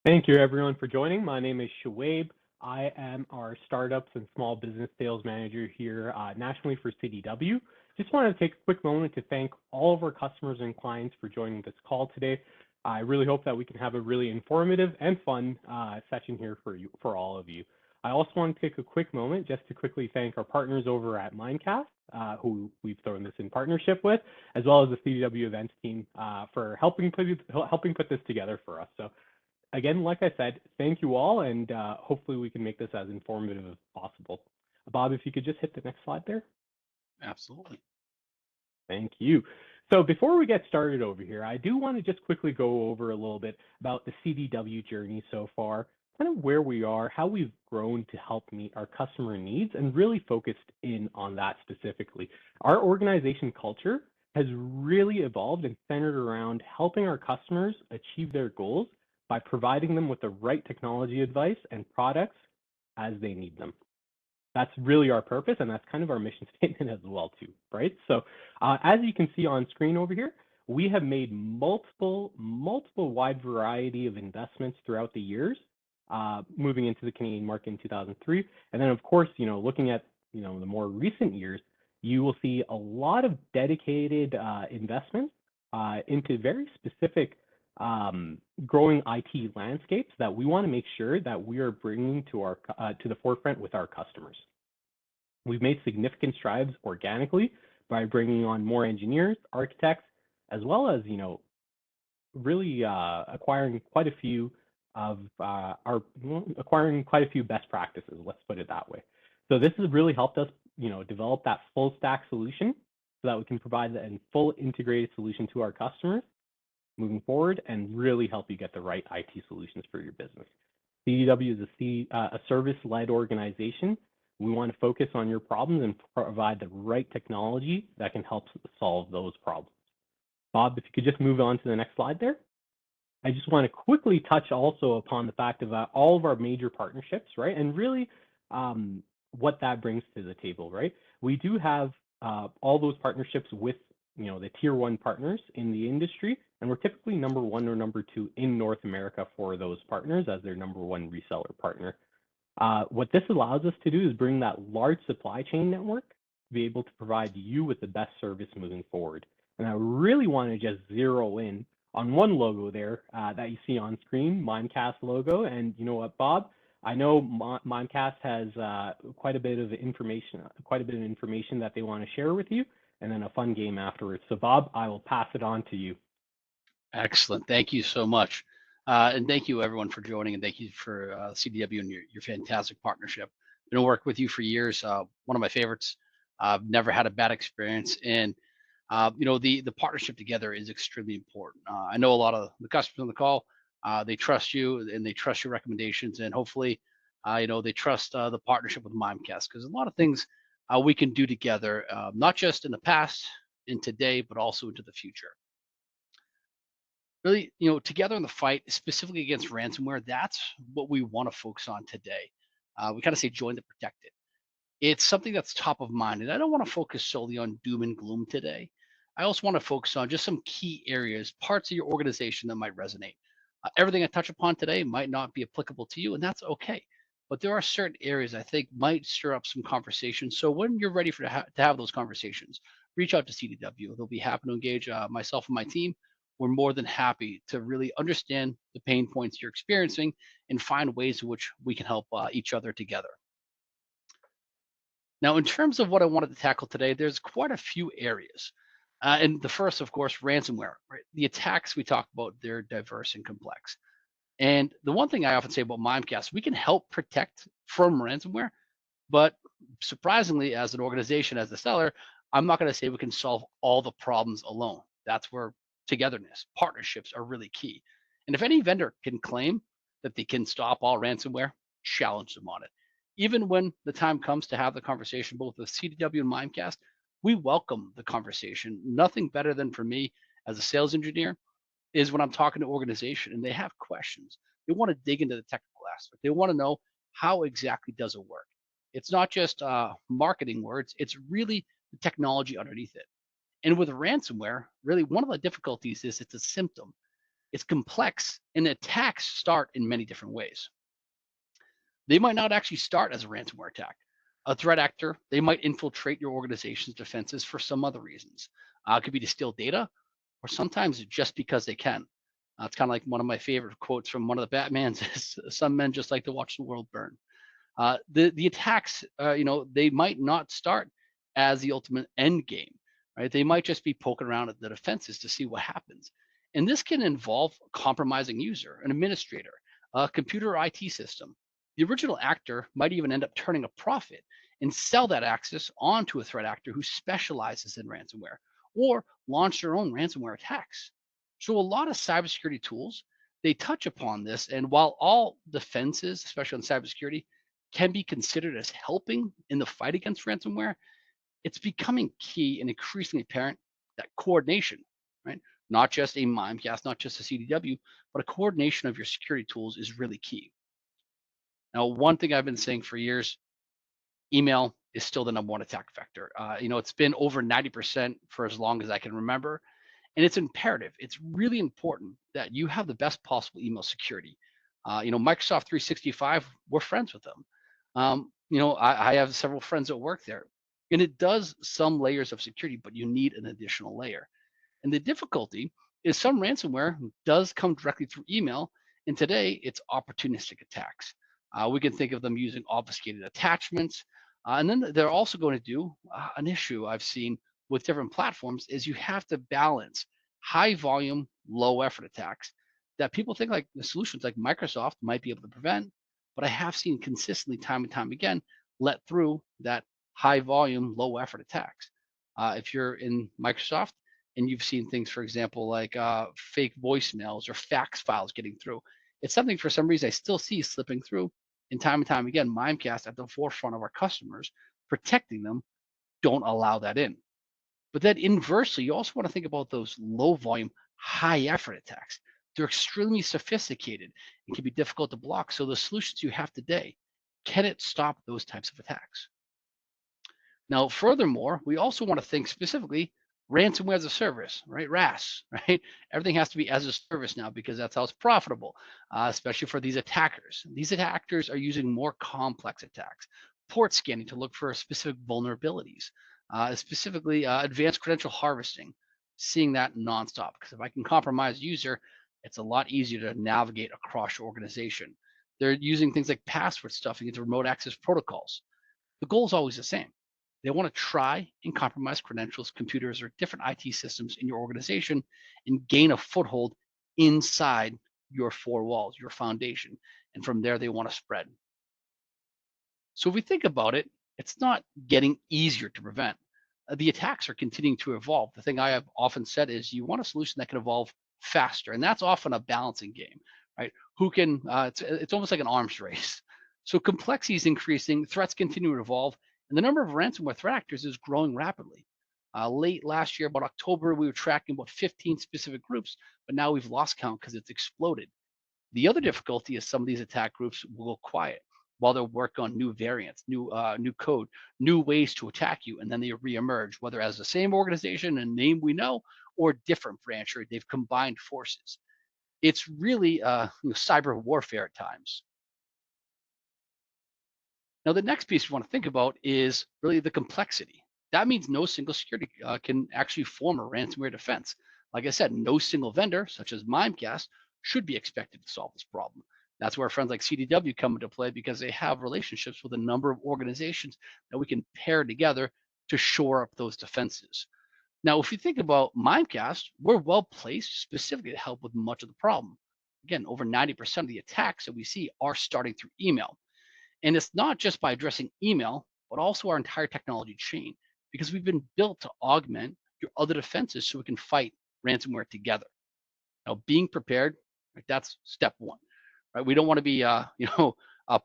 Thank you, everyone, for joining. My name is Shoaib. I am our startups and small business sales manager here nationally for CDW. Just wanted to take a quick moment to thank all of our customers and clients for joining this call today. I really hope that we can have a really informative and fun session here for all of you. I also want to take a quick moment just to quickly thank our partners over at Mimecast, who we've thrown this in partnership with, as well as the CDW events team for helping put this together for us. So again, like I said, thank you all, and hopefully we can make this as informative as possible. Bob, if you could just hit the next slide there. Absolutely. Thank you. So before we get started over here, I do want to just quickly go over a little bit about the CDW journey so far, kind of where we are, how we've grown to help meet our customer needs, and really focused in on that specifically. Our organization culture has really evolved and centered around helping our customers achieve their goals by providing them with the right technology advice and products as they need them. That's really our purpose, and that's kind of our mission statement as well too, right? So as you can see on screen over here, we have made multiple wide variety of investments throughout the years, moving into the Canadian market in 2003. And then of course, looking at, the more recent years, you will see a lot of dedicated investments into very specific growing IT landscapes that we want to make sure that we are bringing to the forefront with our customers. We've made significant strides organically by bringing on more engineers, architects, as well as really acquiring quite a few best practices. Let's put it that way. So this has really helped us, develop that full stack solution so that we can provide a full integrated solution to our customers moving forward and really help you get the right IT solutions for your business. CDW is a service-led organization. We want to focus on your problems and provide the right technology that can help solve those problems. Bob, if you could just move on to the next slide there. I just want to quickly touch also upon the fact of all of our major partnerships, right? And really what that brings to the table, right? We do have all those partnerships with the tier one partners in the industry, and we're typically number one or number two in North America for those partners as their number one reseller partner. What this allows us to do is bring that large supply chain network to be able to provide you with the best service moving forward. And I really want to just zero in on one logo there that you see on screen, Mimecast logo. And you know what, Bob? I know Mimecast has quite a bit of information that they want to share with you, and then a fun game afterwards. So Bob, I will pass it on to you. Excellent. Thank you so much. And thank you everyone for joining, and thank you for CDW and your fantastic partnership. Been working with you for years. One of my favorites. I've never had a bad experience, and the partnership together is extremely important. I know a lot of the customers on the call. They trust you and they trust your recommendations, and hopefully, they trust the partnership with Mimecast, because a lot of things we can do together, not just in the past, in today, but also into the future. Really, together in the fight, specifically against ransomware, that's what we want to focus on today. We kind of say join the protected. It's something that's top of mind, and I don't want to focus solely on doom and gloom today. I also want to focus on just some key areas, parts of your organization that might resonate. Everything I touch upon today might not be applicable to you, and that's okay. But there are certain areas I think might stir up some conversation. So when you're ready to have those conversations, reach out to CDW. They'll be happy to engage myself and my team. We're more than happy to really understand the pain points you're experiencing and find ways in which we can help each other together. Now, in terms of what I wanted to tackle today, there's quite a few areas. And the first, of course, ransomware. Right? The attacks we talk about, they're diverse and complex. And the one thing I often say about Mimecast, we can help protect from ransomware, but surprisingly, as an organization, as a seller, I'm not going to say we can solve all the problems alone. That's where togetherness, partnerships are really key. And if any vendor can claim that they can stop all ransomware, challenge them on it. Even when the time comes to have the conversation, both with CDW and Mimecast, we welcome the conversation. Nothing better than for me as a sales engineer is when I'm talking to organization and they have questions. They want to dig into the technical aspect. They want to know how exactly does it work. It's not just marketing words. It's really the technology underneath it. And with ransomware, really one of the difficulties is it's a symptom. It's complex, and attacks start in many different ways. They might not actually start as a ransomware attack. A threat actor, they might infiltrate your organization's defenses for some other reasons. It could be to steal data, or sometimes just because they can. It's kind of like one of my favorite quotes from one of the Batmans is, "Some men just like to watch the world burn." The attacks, they might not start as the ultimate end game, right? They might just be poking around at the defenses to see what happens, and this can involve a compromising user, an administrator, a computer or IT system. The original actor might even end up turning a profit and sell that access onto a threat actor who specializes in ransomware, or launch their own ransomware attacks. So a lot of cybersecurity tools, they touch upon this, and while all defenses, especially on cybersecurity, can be considered as helping in the fight against ransomware, it's becoming key and increasingly apparent that coordination, right? Not just a Mimecast, not just a CDW, but a coordination of your security tools is really key. Now, one thing I've been saying for years, email is still the number one attack vector. It's been over 90% for as long as I can remember, and it's imperative. It's really important that you have the best possible email security. Microsoft 365, we're friends with them. I have several friends that work there, and it does some layers of security, but you need an additional layer. And the difficulty is some ransomware does come directly through email, and today it's opportunistic attacks. We can think of them using obfuscated attachments. And then they're also going to do an issue I've seen with different platforms is you have to balance high volume, low effort attacks that people think like the solutions like Microsoft might be able to prevent. But I have seen consistently time and time again let through that high volume, low effort attacks. If you're in Microsoft, and you've seen things, for example, like fake voicemails or fax files getting through. It's something for some reason I still see slipping through. And time again, Mimecast at the forefront of our customers, protecting them, don't allow that in. But then inversely, you also want to think about those low volume, high effort attacks. They're extremely sophisticated and can be difficult to block. So the solutions you have today, can it stop those types of attacks? Now, furthermore, we also want to think specifically ransomware as a service, right? RAS, right? Everything has to be as a service now because that's how it's profitable, especially for these attackers. These attackers are using more complex attacks, port scanning to look for specific vulnerabilities, specifically advanced credential harvesting, seeing that nonstop. Because if I can compromise user, it's a lot easier to navigate across your organization. They're using things like password stuffing into remote access protocols. The goal is always the same. They want to try and compromise credentials, computers, or different IT systems in your organization and gain a foothold inside your four walls, your foundation. And from there, they want to spread. So if we think about it, it's not getting easier to prevent. The attacks are continuing to evolve. The thing I have often said is you want a solution that can evolve faster, and that's often a balancing game, right? Who can? It's almost like an arms race. So complexity is increasing, threats continue to evolve, and the number of ransomware threat actors is growing rapidly. Late last year, about October, we were tracking about 15 specific groups, but now we've lost count because it's exploded. The other difficulty is some of these attack groups will go quiet while they work on new variants, new code, new ways to attack you, and then they reemerge, whether as the same organization and name we know, or different branch, or they've combined forces. It's really cyber warfare at times. Now, the next piece we want to think about is really the complexity. That means no single security can actually form a ransomware defense. Like I said, no single vendor, such as Mimecast, should be expected to solve this problem. That's where friends like CDW come into play because they have relationships with a number of organizations that we can pair together to shore up those defenses. Now, if you think about Mimecast, we're well placed specifically to help with much of the problem. Again, over 90% of the attacks that we see are starting through email. And it's not just by addressing email, but also our entire technology chain, because we've been built to augment your other defenses so we can fight ransomware together. Now, being prepared, right, that's step one, right? We don't want to be, a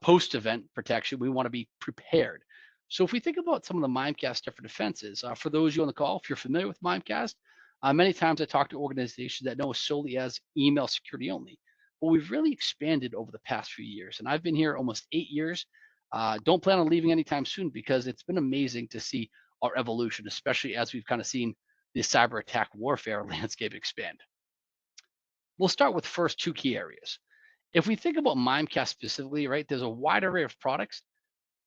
post-event protection. We want to be prepared. So if we think about some of the Mimecast different defenses, for those of you on the call, if you're familiar with Mimecast, many times I talk to organizations that know us solely as email security only. But we've really expanded over the past few years, and I've been here almost 8 years. Don't plan on leaving anytime soon because it's been amazing to see our evolution, especially as we've kind of seen the cyber attack warfare landscape expand. We'll start with first two key areas. If we think about Mimecast specifically, right, there's a wide array of products.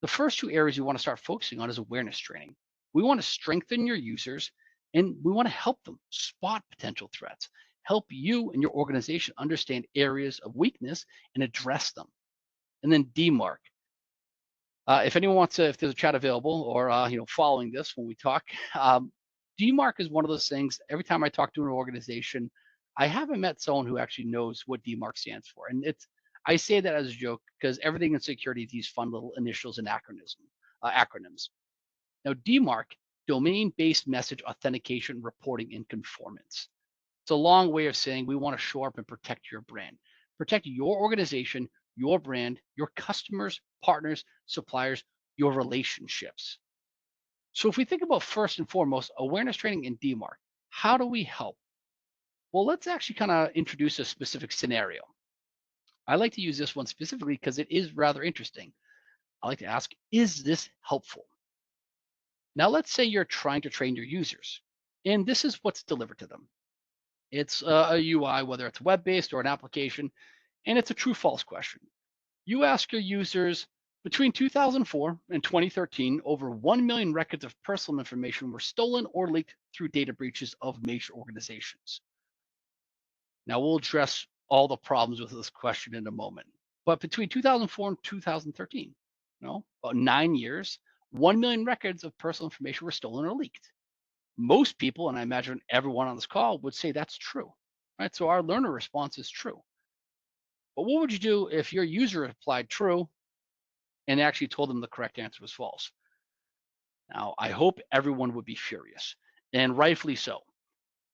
The first two areas you want to start focusing on is awareness training. We want to strengthen your users and we want to help them spot potential threats, help you and your organization understand areas of weakness and address them. And then DMARC. If anyone wants to, if there's a chat available or following this when we talk, DMARC is one of those things. Every time I talk to an organization, I haven't met someone who actually knows what DMARC stands for, and I say that as a joke because everything in security is these fun little initials and acronyms. Now, DMARC, domain-based message authentication, reporting, and conformance. It's a long way of saying we want to show up and protect your brand, protect your organization, your brand, your customers, partners, suppliers, your relationships. So if we think about first and foremost, awareness training and DMARC, how do we help? Well, let's actually kind of introduce a specific scenario. I like to use this one specifically because it is rather interesting. I like to ask, is this helpful? Now, let's say you're trying to train your users, and this is what's delivered to them. It's a UI, whether it's web-based or an application, and it's a true-false question. You ask your users, between 2004 and 2013, over 1 million records of personal information were stolen or leaked through data breaches of major organizations. Now, we'll address all the problems with this question in a moment. But between 2004 and 2013, about 9 years, 1 million records of personal information were stolen or leaked. Most people, and I imagine everyone on this call, would say that's true, right? So our learner response is true. But what would you do if your user replied true and actually told them the correct answer was false? Now, I hope everyone would be furious, and rightfully so.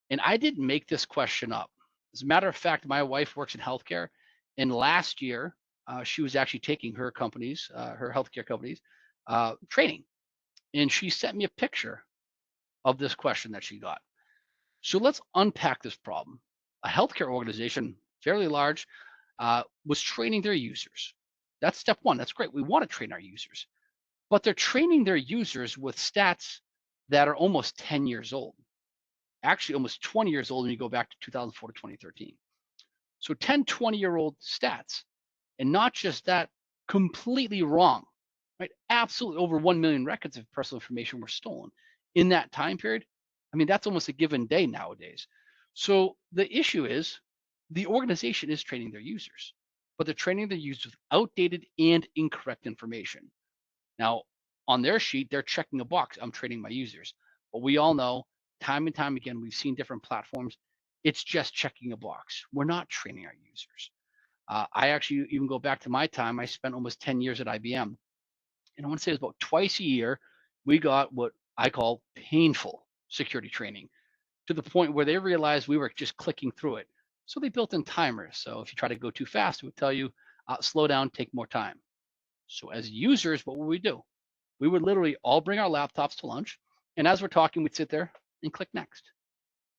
And I didn't make this question up. As a matter of fact, my wife works in healthcare, and last year she was actually taking her healthcare companies, training, and she sent me a picture of this question that she got. So let's unpack this problem. A healthcare organization, fairly large, was training their users. That's step one. That's great. We want to train our users, but they're training their users with stats that are almost 10 years old. Actually, almost 20 years old when you go back to 2004 to 2013. So 10, 20-year-old stats. And not just that, completely wrong, right? Absolutely over 1 million records of personal information were stolen in that time period. I mean, that's almost a given day nowadays. So the issue is the organization is training their users, but they're training their users with outdated and incorrect information. Now, on their sheet, they're checking a box. I'm training my users. But we all know time and time again, we've seen different platforms. It's just checking a box. We're not training our users. I actually even go back to my time. I spent almost 10 years at IBM. And I want to say it was about twice a year, we got what I call painful security training to the point where they realized we were just clicking through it. So they built in timers. So if you try to go too fast, it would tell you, slow down, take more time. So as users, what would we do? We would literally all bring our laptops to lunch. And as we're talking, we'd sit there and click next.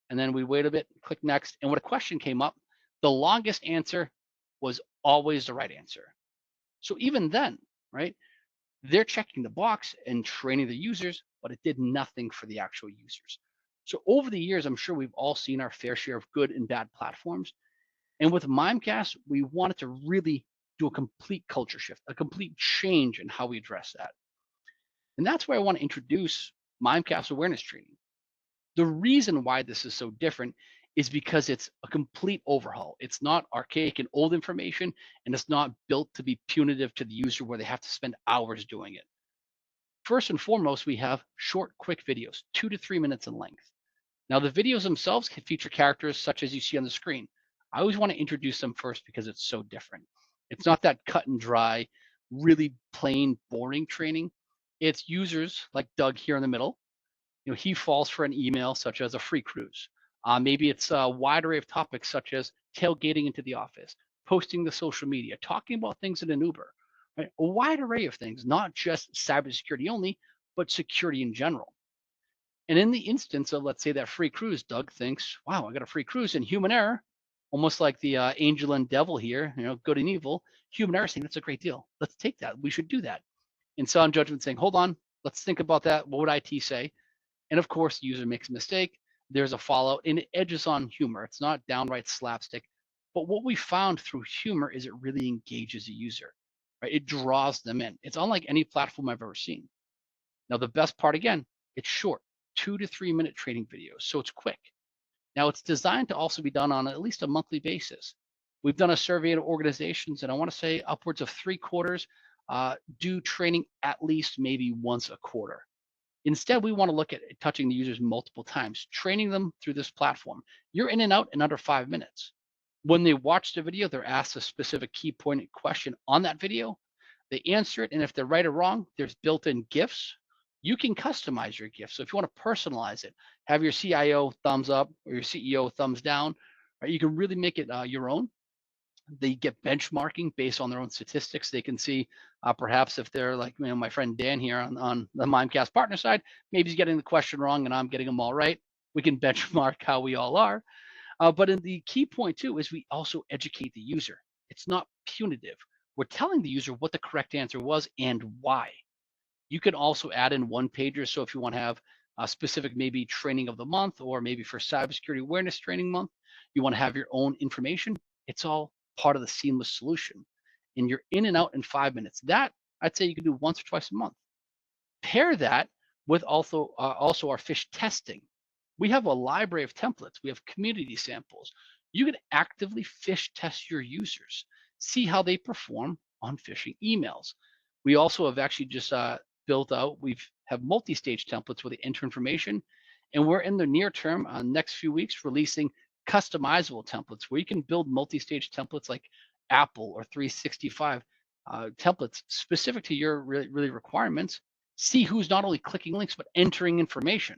And then we'd wait a bit, click next. And when a question came up, the longest answer was always the right answer. So even then, right, they're checking the box and training the users, but it did nothing for the actual users. So over the years, I'm sure we've all seen our fair share of good and bad platforms. And with Mimecast, we wanted to really do a complete culture shift, a complete change in how we address that. And that's why I want to introduce Mimecast awareness training. The reason why this is so different is because it's a complete overhaul. It's not archaic and old information, and it's not built to be punitive to the user where they have to spend hours doing it. First and foremost, we have short, quick videos, 2 to 3 minutes in length. Now, the videos themselves can feature characters such as you see on the screen. I always want to introduce them first because it's so different. It's not that cut and dry, really plain, boring training. It's users like Doug here in the middle. He falls for an email such as a free cruise. Maybe it's a wide array of topics such as tailgating into the office, posting the social media, talking about things in an Uber, right? A wide array of things, not just cybersecurity only, but security in general. And in the instance of, let's say, that free cruise, Doug thinks, wow, I got a free cruise, and human error, almost like the angel and devil here, good and evil, human error saying that's a great deal. Let's take that. We should do that. And sound judgment saying, hold on, let's think about that. What would IT say? And of course, the user makes a mistake. There's a fallout, and it edges on humor. It's not downright slapstick, But what we found through humor is it really engages the user, right? It draws them in. It's unlike any platform I've ever seen. Now, the best part again, it's short, 2 to 3 minute training videos, so it's quick. Now, it's designed to also be done on at least a monthly basis. We've done a survey of organizations, and I want to say upwards of three quarters do training at least maybe once a quarter. Instead, we want to look at touching the users multiple times, training them through this platform. You're in and out in under 5 minutes. When they watch the video, they're asked a specific key pointed question on that video. They answer it, and if they're right or wrong, there's built-in GIFs. You can customize your GIF. So if you want to personalize it, have your CIO thumbs up or your CEO thumbs down, right? You can really make it your own. They get benchmarking based on their own statistics. They can see perhaps if they're like my friend Dan here on the Mimecast partner side, maybe he's getting the question wrong and I'm getting them all right. We can benchmark how we all are. But in the key point too is we also educate the user. It's not punitive. We're telling the user what the correct answer was and why. You can also add in one pagers. So if you want to have a specific maybe training of the month, or maybe for cybersecurity awareness training month, you want to have your own information. It's all part of the seamless solution. And you're in and out in 5 minutes. That I'd say you can do once or twice a month. Pair that with also our fish testing. We have a library of templates. We have community samples. You can actively fish test your users, see how they perform on phishing emails. We also have actually just built out. We've have multi-stage templates where they enter information, and we're in the near term, next few weeks, releasing customizable templates where you can build multi-stage templates like Apple or 365 templates specific to your really requirements. See who's not only clicking links but entering information.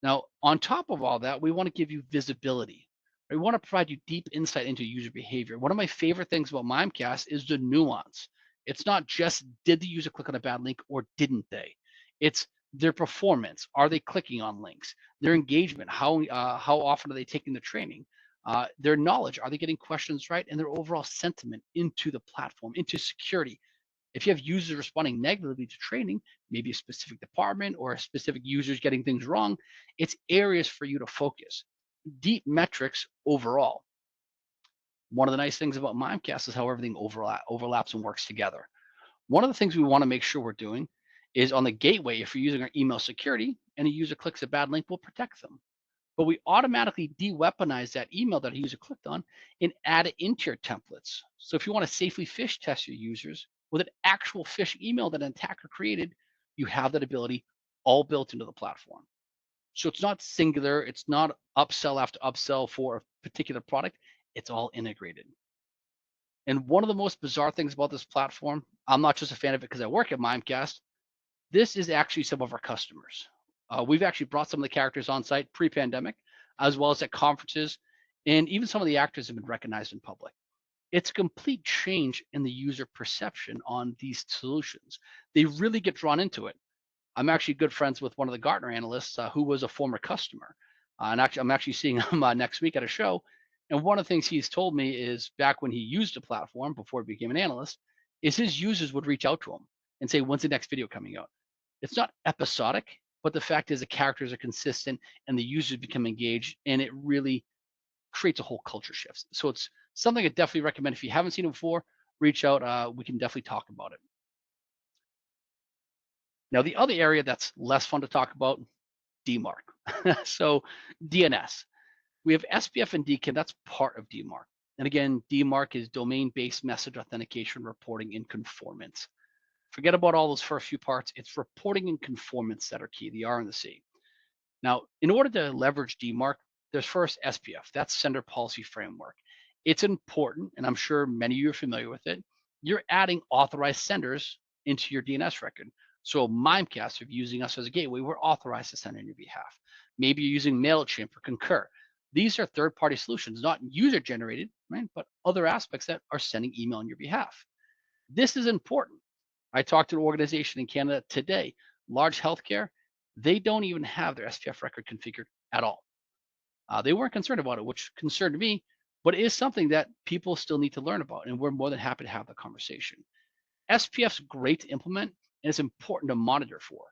Now, on top of all that, we want to give you visibility. We want to provide you deep insight into user behavior. One of my favorite things about Mimecast is the nuance. It's not just did the user click on a bad link or didn't they? It's their performance. Are they clicking on links? Their engagement. How often are they taking the training? Their knowledge. Are they getting questions right? And their overall sentiment into the platform, into security. If you have users responding negatively to training, maybe a specific department or a specific users getting things wrong, it's areas for you to focus. Deep metrics overall. One of the nice things about Mimecast is how everything overlaps and works together. One of the things we want to make sure we're doing is on the gateway, if you're using our email security and a user clicks a bad link, we'll protect them. But we automatically de-weaponize that email that a user clicked on and add it into your templates. So if you want to safely phish test your users with an actual phishing email that an attacker created, you have that ability all built into the platform. So it's not singular, it's not upsell after upsell for a particular product, it's all integrated. And one of the most bizarre things about this platform, I'm not just a fan of it because I work at Mimecast, this is actually some of our customers. We've actually brought some of the characters on site pre-pandemic, as well as at conferences, and even some of the actors have been recognized in public. It's a complete change in the user perception on these solutions. They really get drawn into it. I'm actually good friends with one of the Gartner analysts who was a former customer. And actually, I'm actually seeing him next week at a show. And one of the things he's told me is back when he used the platform before he became an analyst, is his users would reach out to him and say, when's the next video coming out? It's not episodic, but the fact is the characters are consistent and the users become engaged, and it really creates a whole culture shift. So it's something I definitely recommend. If you haven't seen it before, reach out. We can definitely talk about it. Now, the other area that's less fun to talk about, DMARC. So DNS. We have SPF and DKIM. That's part of DMARC. And again, DMARC is domain-based message authentication, reporting, and conformance. Forget about all those first few parts. It's reporting and conformance that are key, the R and the C. Now, in order to leverage DMARC, there's first SPF. That's Sender Policy Framework. It's important, and I'm sure many of you are familiar with it. You're adding authorized senders into your DNS record. So Mimecast, if you're using us as a gateway, we're authorized to send on your behalf. Maybe you're using MailChimp or Concur. These are third-party solutions, not user-generated, right, but other aspects that are sending email on your behalf. This is important. I talked to an organization in Canada today, large healthcare. They don't even have their SPF record configured at all. They weren't concerned about it, which concerned me, but it is something that people still need to learn about, and we're more than happy to have the conversation. SPF's great to implement, and it's important to monitor for.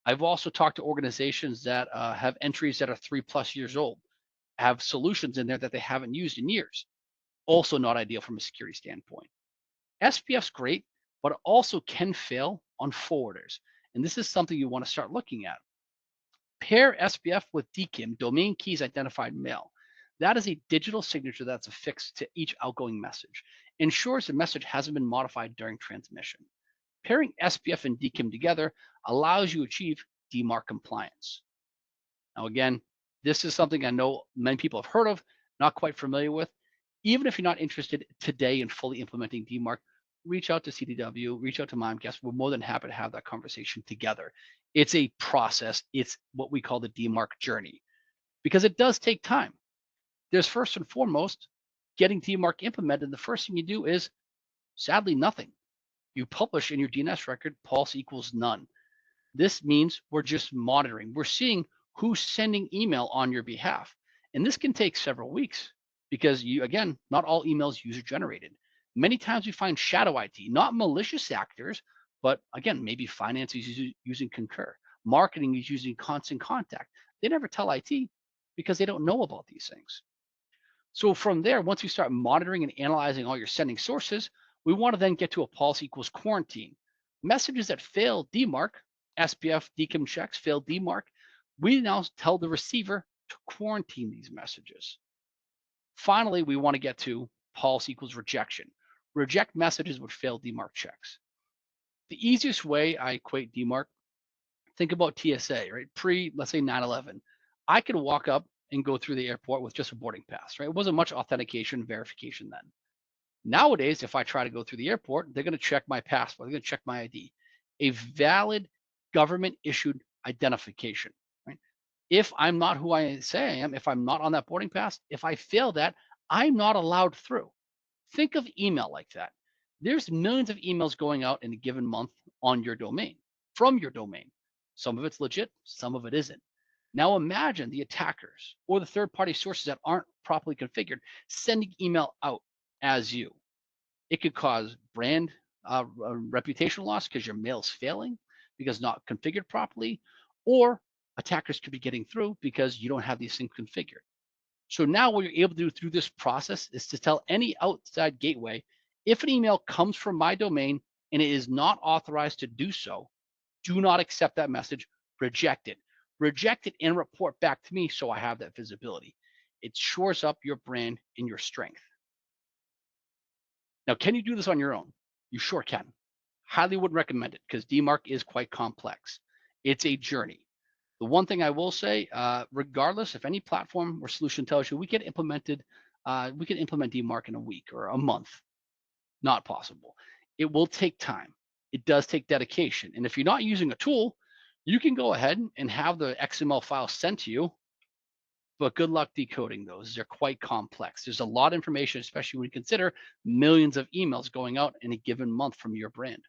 I've also talked to organizations that have entries that are 3+ years old. have solutions in there that they haven't used in years. Also not ideal from a security standpoint. SPF's great, but it also can fail on forwarders. And this is something you want to start looking at. Pair SPF with DKIM, domain keys identified mail. That is a digital signature that's affixed to each outgoing message. Ensures the message hasn't been modified during transmission. Pairing SPF and DKIM together allows you to achieve DMARC compliance. Now, again, this is something I know many people have heard of, not quite familiar with. Even if you're not interested today in fully implementing DMARC, reach out to CDW, reach out to Mimecast. We're more than happy to have that conversation together. It's a process. It's what we call the DMARC journey because it does take time. There's first and foremost getting DMARC implemented. The first thing you do is sadly nothing. You publish in your DNS record pulse equals none. This means we're just monitoring. We're seeing who's sending email on your behalf. And this can take several weeks because again, not all emails user generated. Many times we find shadow IT, not malicious actors, but again, maybe finance is using Concur. Marketing is using Constant Contact. They never tell IT because they don't know about these things. So from there, once you start monitoring and analyzing all your sending sources, we want to then get to a policy equals quarantine. Messages that fail DMARC, SPF, DKIM checks, fail DMARC, we now tell the receiver to quarantine these messages. Finally, we want to get to policy equals rejection. Reject messages with failed DMARC checks. The easiest way I equate DMARC, think about TSA, right? Let's say 9/11. I could walk up and go through the airport with just a boarding pass, right? It wasn't much authentication, verification then. Nowadays, if I try to go through the airport, they're going to check my passport, they're going to check my ID, a valid government issued identification, right? If I'm not who I say I am, if I'm not on that boarding pass, if I fail that, I'm not allowed through. Think of email like that. There's millions of emails going out in a given month on your domain, from your domain. Some of it's legit, some of it isn't. Now imagine the attackers or the third-party sources that aren't properly configured sending email out as you. It could cause brand reputational loss because your mail's failing, because not configured properly, or attackers could be getting through because you don't have these things configured. So now what you're able to do through this process is to tell any outside gateway, if an email comes from my domain and it is not authorized to do so, do not accept that message, reject it. Reject it and report back to me so I have that visibility. It shores up your brand and your strength. Now, can you do this on your own? You sure can. Highly would recommend it because DMARC is quite complex. It's a journey. The one thing I will say, regardless if any platform or solution tells you we can implement DMARC in a week or a month, not possible. It will take time. It does take dedication. And if you're not using a tool, you can go ahead and have the XML file sent to you, but good luck decoding those. They're quite complex. There's a lot of information, especially when you consider millions of emails going out in a given month from your brand.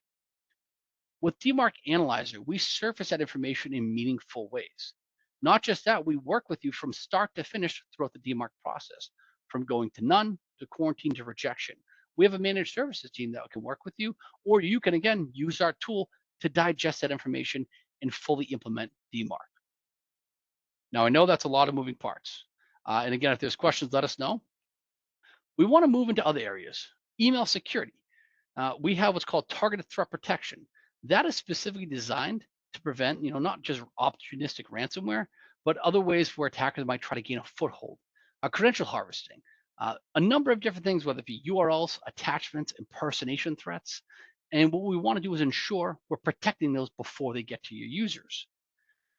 With DMARC Analyzer, we surface that information in meaningful ways. Not just that, we work with you from start to finish throughout the DMARC process, from going to none, to quarantine, to rejection. We have a managed services team that can work with you, or you can, again, use our tool to digest that information and fully implement DMARC. Now, I know that's a lot of moving parts. And again, if there's questions, let us know. We want to move into other areas. Email security. We have what's called targeted threat protection. That is specifically designed to prevent, not just opportunistic ransomware, but other ways where attackers might try to gain a foothold. Credential harvesting, a number of different things, whether it be URLs, attachments, impersonation threats. And what we want to do is ensure we're protecting those before they get to your users.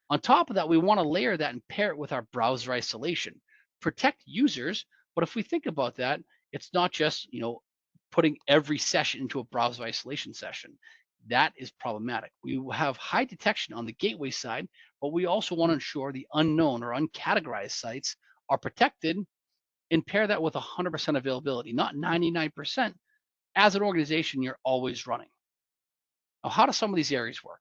On top of that, we want to layer that and pair it with our browser isolation. Protect users, but if we think about that, it's not just, putting every session into a browser isolation session. That is problematic. We have high detection on the gateway side, but we also want to ensure the unknown or uncategorized sites are protected and pair that with 100% availability, not 99%. As an organization, you're always running. Now, how do some of these areas work?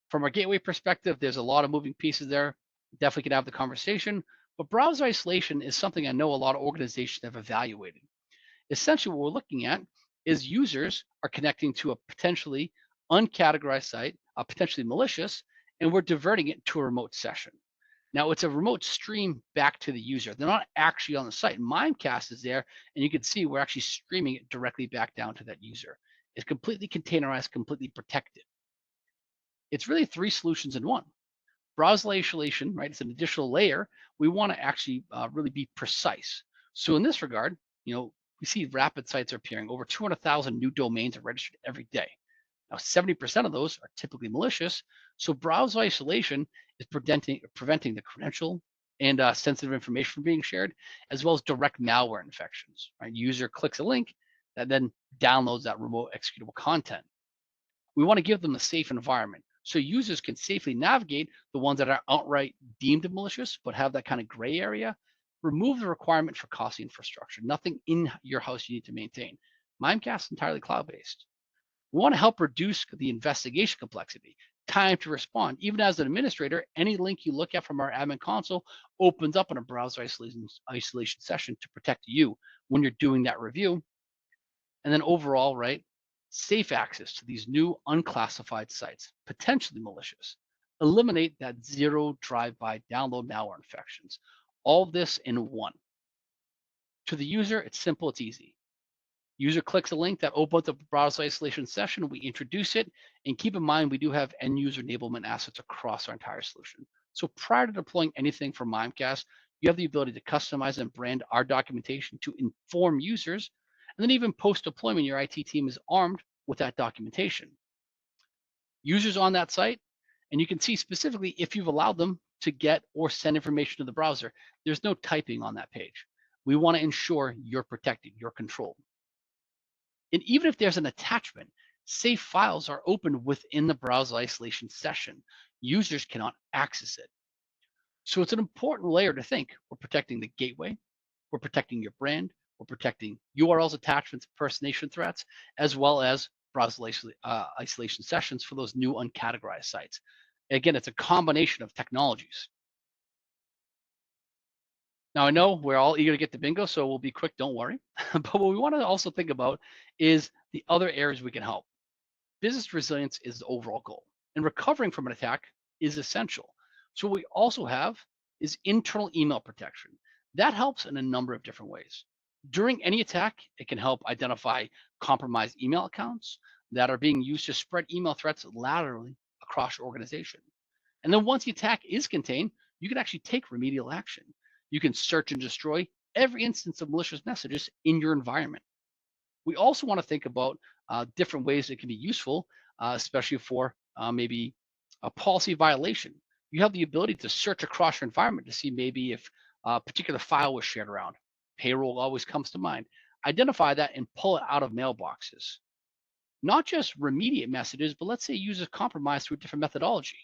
From a gateway perspective, there's a lot of moving pieces there. Definitely can have the conversation, but browser isolation is something I know a lot of organizations have evaluated. Essentially, what we're looking at is users are connecting to a potentially uncategorized site, potentially malicious, and we're diverting it to a remote session. Now it's a remote stream back to the user. They're not actually on the site. Mimecast is there, and you can see we're actually streaming it directly back down to that user. It's completely containerized, completely protected. It's really three solutions in one. Browser isolation, right? It's an additional layer. We want to actually really be precise. So in this regard, we see rapid sites are appearing. Over 200,000 new domains are registered every day. Now, 70% of those are typically malicious. So browser isolation is preventing the credential and sensitive information from being shared, as well as direct malware infections. Right? User clicks a link that then downloads that remote executable content. We want to give them a safe environment so users can safely navigate the ones that are outright deemed malicious, but have that kind of gray area. Remove the requirement for costly infrastructure. Nothing in your house you need to maintain. Mimecast is entirely cloud-based. We want to help reduce the investigation complexity, time to respond. Even as an administrator, any link you look at from our admin console opens up in a browser isolation session to protect you when you're doing that review. And then overall, right, safe access to these new unclassified sites, potentially malicious. Eliminate that zero drive-by download malware infections. All this in one. To the user, it's simple, it's easy. User clicks a link that opens up a browser isolation session. We introduce it, and keep in mind we do have end user enablement assets across our entire solution. So prior to deploying anything from Mimecast, you have the ability to customize and brand our documentation to inform users, and then even post deployment, your IT team is armed with that documentation. Users on that site, and you can see specifically if you've allowed them to get or send information to the browser. There's no typing on that page. We want to ensure you're protected, you're controlled. And even if there's an attachment, safe files are opened within the browser isolation session. Users cannot access it. So it's an important layer to think. We're protecting the gateway, we're protecting your brand, we're protecting URLs, attachments, impersonation threats, as well as browser isolation sessions for those new uncategorized sites. Again, it's a combination of technologies. Now, I know we're all eager to get to bingo, so we'll be quick, don't worry. But what we want to also think about is the other areas we can help. Business resilience is the overall goal, and recovering from an attack is essential. So, what we also have is internal email protection. That helps in a number of different ways. During any attack, it can help identify compromised email accounts that are being used to spread email threats laterally across your organization. And then once the attack is contained, you can actually take remedial action. You can search and destroy every instance of malicious messages in your environment. We also want to think about different ways it can be useful, especially for maybe a policy violation. You have the ability to search across your environment to see maybe if a particular file was shared around. Payroll always comes to mind. Identify that and pull it out of mailboxes. Not just remediate messages, but let's say users compromised through a different methodology.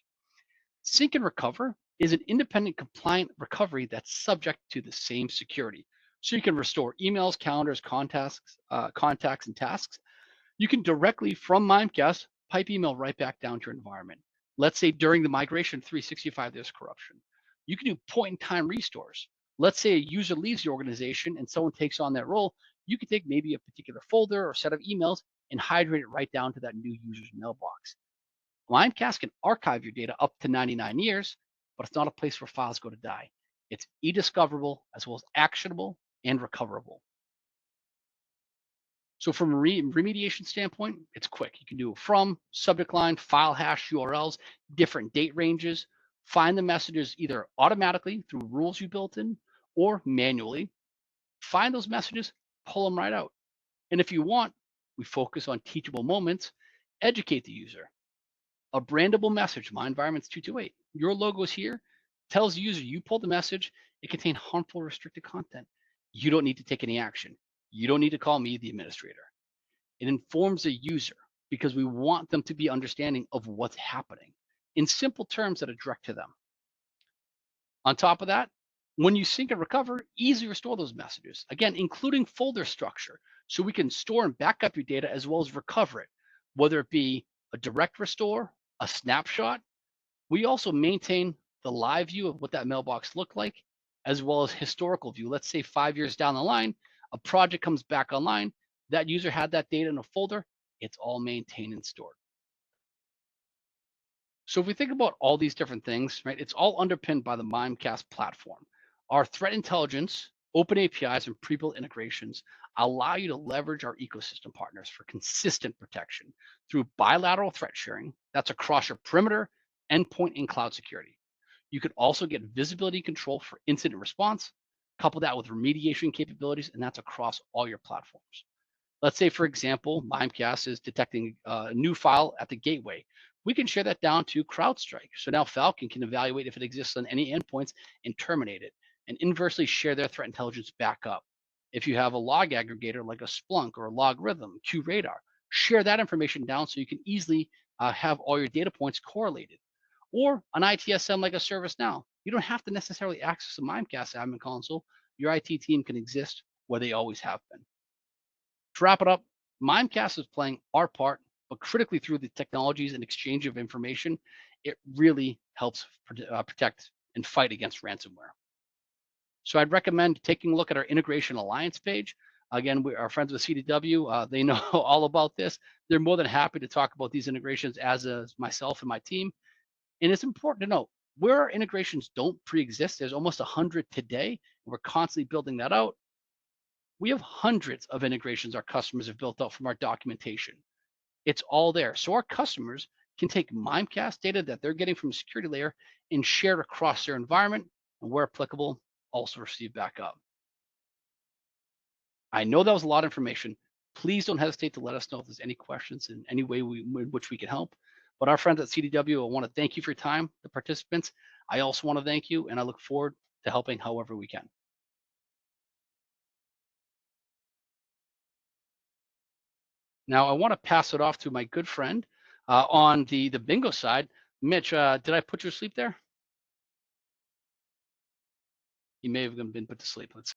Sync and recover is an independent compliant recovery that's subject to the same security. So you can restore emails, calendars, contacts, and tasks. You can directly from Mimecast pipe email right back down to your environment. Let's say during the migration 365, there's corruption. You can do point in time restores. Let's say a user leaves the organization and someone takes on that role. You can take maybe a particular folder or set of emails and hydrate it right down to that new user's mailbox. Mimecast can archive your data up to 99 years, but it's not a place where files go to die. It's e-discoverable as well as actionable and recoverable. So from a remediation standpoint, it's quick. You can do it from subject line, file hash, URLs, different date ranges, find the messages either automatically through rules you built in or manually. Find those messages, pull them right out. And if you want, we focus on teachable moments, educate the user. A brandable message, my environment's 228. Your logo is here, tells the user you pulled the message, it contained harmful restricted content. You don't need to take any action. You don't need to call me the administrator. It informs the user because we want them to be understanding of what's happening in simple terms that are direct to them. On top of that, when you sync and recover, easily restore those messages. Again, including folder structure, so we can store and back up your data as well as recover it, whether it be a direct restore, a snapshot. We also maintain the live view of what that mailbox looked like, as well as historical view. Let's say 5 years down the line, a project comes back online, that user had that data in a folder, it's all maintained and stored. So if we think about all these different things, right, it's all underpinned by the Mimecast platform. Our threat intelligence, open APIs, and pre-built integrations allow you to leverage our ecosystem partners for consistent protection through bilateral threat sharing that's across your perimeter, endpoint, and cloud security. You could also get visibility control for incident response, couple that with remediation capabilities, and that's across all your platforms. Let's say, for example, Mimecast is detecting a new file at the gateway. We can share that down to CrowdStrike. So now Falcon can evaluate if it exists on any endpoints and terminate it, and inversely share their threat intelligence back up. If you have a log aggregator like a Splunk or a Logarithm, QRadar, share that information down so you can easily have all your data points correlated. Or an ITSM like a ServiceNow. You don't have to necessarily access the Mimecast admin console. Your IT team can exist where they always have been. To wrap it up, Mimecast is playing our part, but critically through the technologies and exchange of information, it really helps protect and fight against ransomware. So I'd recommend taking a look at our integration alliance page. Again, we are friends with CDW. They know all about this. They're more than happy to talk about these integrations as is myself and my team. And it's important to note where our integrations don't pre-exist. There's almost 100 today. And we're constantly building that out. We have hundreds of integrations our customers have built out from our documentation. It's all there. So our customers can take Mimecast data that they're getting from a security layer and share it across their environment, and where applicable, also receive back up. I know that was a lot of information. Please don't hesitate to let us know if there's any questions in any way in which we can help. But our friends at CDW, I want to thank you for your time, the participants. I also want to thank you, and I look forward to helping however we can. Now, I want to pass it off to my good friend on the bingo side. Mitch, did I put you to sleep there? You may have been put to sleep. Let's